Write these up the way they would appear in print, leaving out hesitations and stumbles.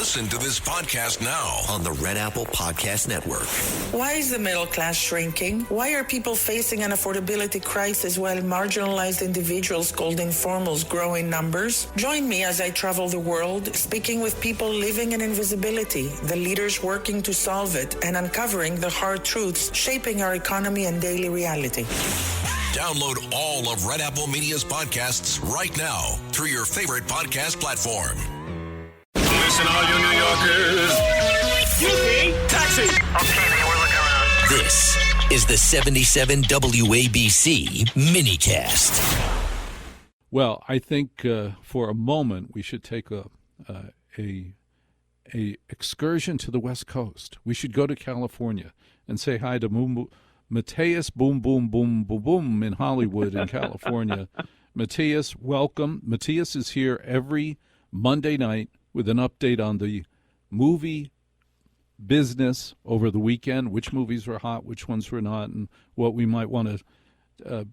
Listen to this podcast now on the Red Apple Podcast Network. Why is the middle class shrinking? Why are people facing an affordability crisis while marginalized individuals called informals grow in numbers? Join me as I travel the world, speaking with people living in invisibility, the leaders working to solve it, and uncovering the hard truths shaping our economy and daily reality. Download all of Red Apple Media's podcasts right now through your favorite podcast platform. Listen, all you New Yorkers. Excuse me, taxi. Okay, we're looking around. This is the 77 WABC minicast. Well, I think for a moment we should take a excursion to the West Coast. We should go to California and say hi to Matthias Boom Boom Boom Boom Boom in Hollywood in California. Matthias, welcome. Matthias is here every Monday night with an update on the movie business over the weekend, which movies were hot, which ones were not, and what we might want to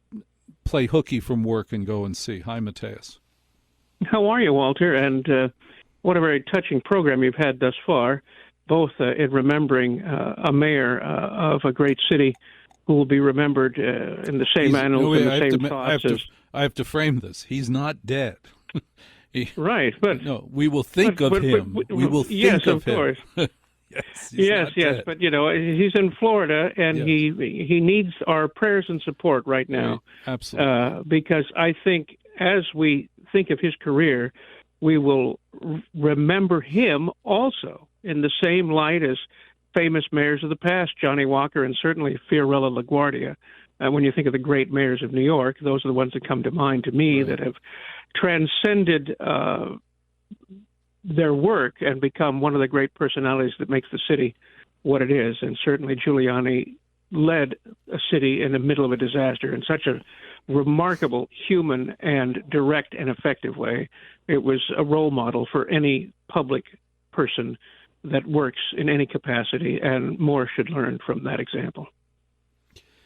play hooky from work and go and see. Hi, Matthias. How are you, Walter? And what a very touching program you've had thus far, both in remembering a mayor of a great city who will be remembered in the same annals and the same thoughts I have to frame this. He's not dead. Right, but no, we will think of him. We will think yes, of of course. him. yes, but he's in Florida, and yes. he needs our prayers and support right now. Right. Absolutely, because I think as we think of his career, we will remember him also in the same light as famous mayors of the past, Johnny Walker and certainly Fiorello LaGuardia. When you think of the great mayors of New York, those are the ones that come to mind to me that have transcended their work and become one of the great personalities that makes the city what it is. And certainly Giuliani led a city in the middle of a disaster in such a remarkable, human, and direct and effective way. It was a role model for any public person that works in any capacity, and more should learn from that example.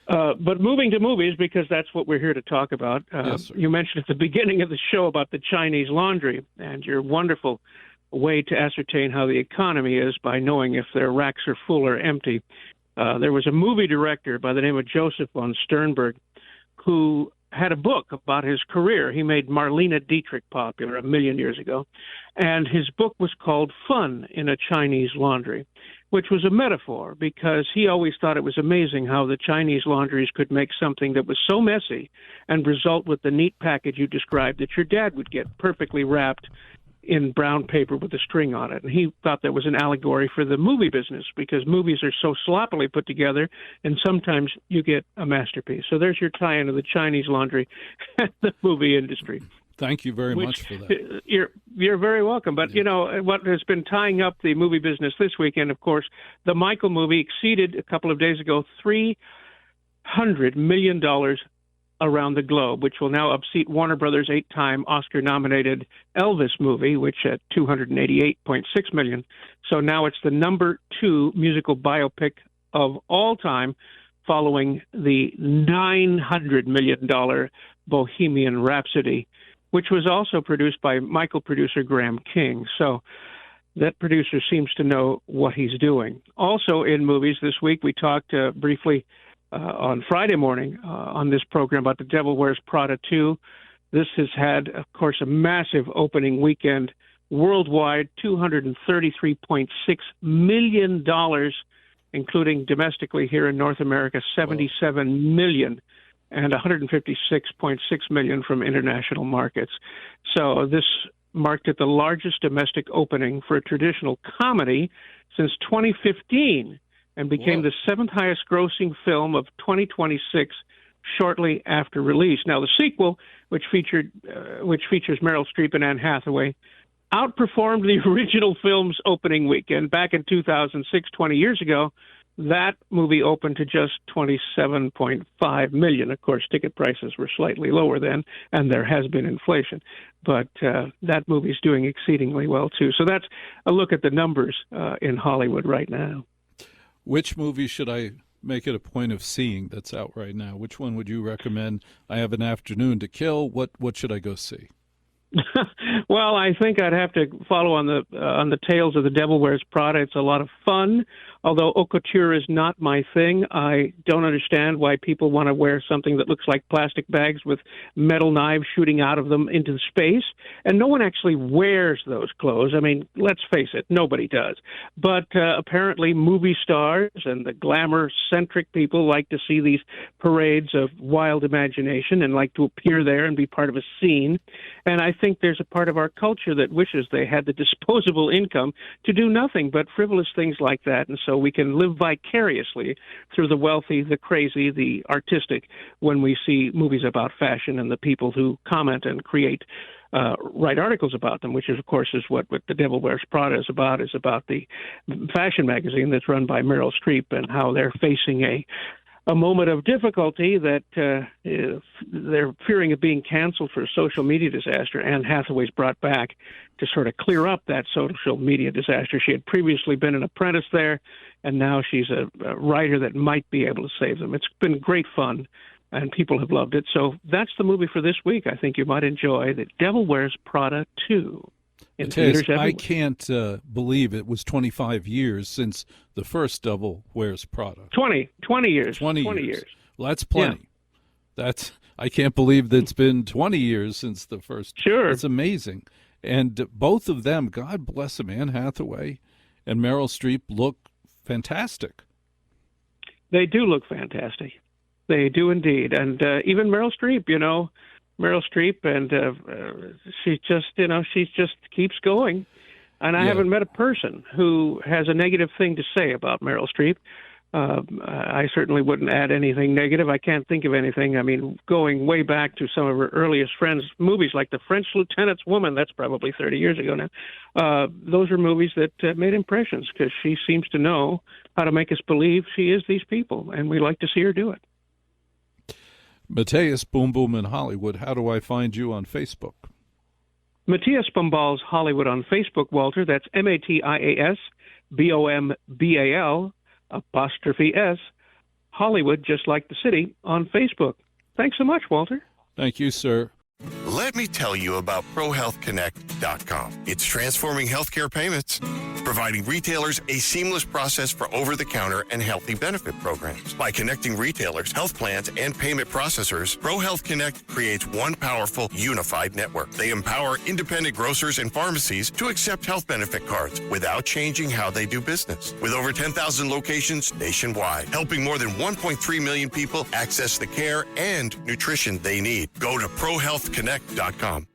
But moving to movies, because that's what we're here to talk about. Yes, you mentioned at the beginning of the show about the Chinese laundry and your wonderful way to ascertain how the economy is by knowing if their racks are full or empty. There was a movie director by the name of Joseph von Sternberg who had a book about his career. He made Marlene Dietrich popular 1 million years ago, and his book was called Fun in a Chinese Laundry, which was a metaphor because he always thought it was amazing how the Chinese laundries could make something that was so messy and result with the neat package you described that your dad would get perfectly wrapped in brown paper with a string on it. And he thought that was an allegory for the movie business because movies are so sloppily put together and sometimes you get a masterpiece. So there's your tie into the Chinese laundry and the movie industry. Thank you very much for that. You're very welcome. But, you know, what has been tying up the movie business this weekend, of course, the Michael movie exceeded a couple of days ago $300 million around the globe, which will now unseat Warner Brothers' 8-time Oscar-nominated Elvis movie, which at $288.6 million. So now it's the number 2 musical biopic of all time, following the $900 million Bohemian Rhapsody, which was also produced by Michael producer Graham King. So that producer seems to know what he's doing. Also in movies this week, we talked briefly on Friday morning on this program about The Devil Wears Prada 2. This has had, of course, a massive opening weekend worldwide, $233.6 million, including domestically here in North America, $77 million, and $156.6 million from international markets. So this marked it the largest domestic opening for a traditional comedy since 2015 and became the 7th highest grossing film of 2026 shortly after release. Now, the sequel, which features Meryl Streep and Anne Hathaway, outperformed the original film's opening weekend. Back in 2006, 20 years ago, that movie opened to just $27.5 million. Of course, ticket prices were slightly lower then, and there has been inflation. But that movie's doing exceedingly well, too. So that's a look at the numbers in Hollywood right now. Which movie should I make it a point of seeing that's out right now? Which one would you recommend? I have an afternoon to kill. What should I go see? Well, I think I'd have to follow on the tails of The Devil Wears Prada. It's a lot of fun. Although haute couture is not my thing, I don't understand why people want to wear something that looks like plastic bags with metal knives shooting out of them into space. And no one actually wears those clothes. I mean, let's face it, nobody does. But apparently movie stars and the glamour-centric people like to see these parades of wild imagination and like to appear there and be part of a scene. And I think there's a part of our culture that wishes they had the disposable income to do nothing but frivolous things like that. And so we can live vicariously through the wealthy, the crazy, the artistic when we see movies about fashion and the people who comment and write articles about them, which is, of course, is what The Devil Wears Prada is about the fashion magazine that's run by Meryl Streep and how they're facing a moment of difficulty that they're fearing of being canceled for a social media disaster. Anne Hathaway's brought back to sort of clear up that social media disaster. She had previously been an apprentice there, and now she's a writer that might be able to save them. It's been great fun, and people have loved it. So that's the movie for this week. I think you might enjoy The Devil Wears Prada 2. I can't believe it was 25 years since the first Devil Wears Prada. 20 years. 20 years. Well, that's plenty. Yeah. I can't believe that it's been 20 years since the first. Sure. It's amazing. And both of them, God bless them, Anne Hathaway and Meryl Streep, look fantastic. They do look fantastic. They do indeed. And even Meryl Streep, Meryl Streep, and she just keeps going. And I haven't met a person who has a negative thing to say about Meryl Streep. I certainly wouldn't add anything negative. I can't think of anything. I mean, going way back to some of her earliest friends' movies, like The French Lieutenant's Woman, that's probably 30 years ago now. Those are movies that made impressions because she seems to know how to make us believe she is these people, and we like to see her do it. Matthias Boom Boom in Hollywood, how do I find you on Facebook? Matthias Bombals Hollywood on Facebook, Walter. That's MATIAS BOMBAL 'S Hollywood, just like the city, on Facebook. Thanks so much, Walter. Thank you, sir. Let me tell you about ProHealthConnect.com. It's transforming healthcare payments, providing retailers a seamless process for over-the-counter and healthy benefit programs. By connecting retailers, health plans, and payment processors, ProHealth Connect creates one powerful, unified network. They empower independent grocers and pharmacies to accept health benefit cards without changing how they do business. With over 10,000 locations nationwide, helping more than 1.3 million people access the care and nutrition they need. Go to ProHealthConnect.com.